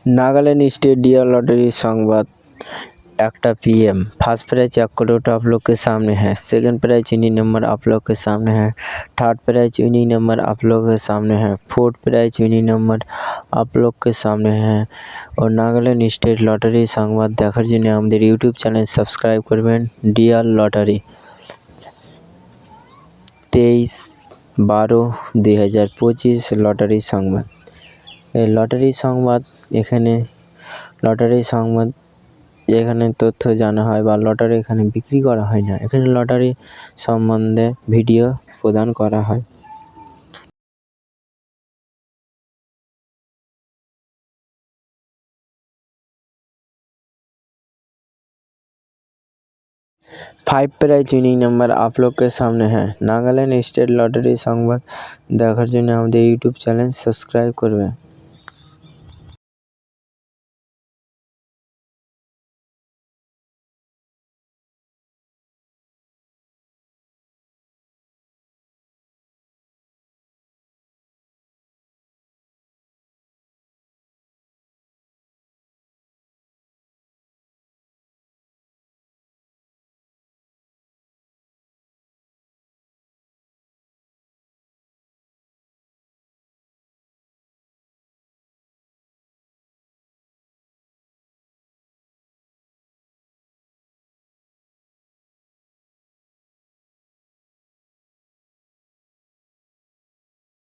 Nagaland state dear lottery संवाद 1 PM। First prize 1 crore आप लोग के सामने है। सेकंड प्राइज विनिंग नंबर आप लोग के सामने है। थर्ड प्राइज विनिंग नंबर आप लोग के सामने है। फोर्थ प्राइज विनिंग नंबर आप लोग के सामने है। और नागालैंड स्टेट लॉटरी संवाद देखार जन्य आमादेर यूट्यूब चैनल सबस्क्राइब करबेन। Dear lottery 23/12/2025 lottery Sambad. Lottery Sambad lottery Sambad এখানে তথ্য জানা হয় বা লটারি এখানে বিক্রি করা হয় না, এখানে লটারি সম্বন্ধে ভিডিও প্রদান করা হয়। 5 प्राइज विनिंग नंबर आप लोग के सामने है। नागालैंड स्टेट लॉटरी संवाद देखार जन्य आमादेर यूट्यूब चैनल सबस्क्राइब करबेन।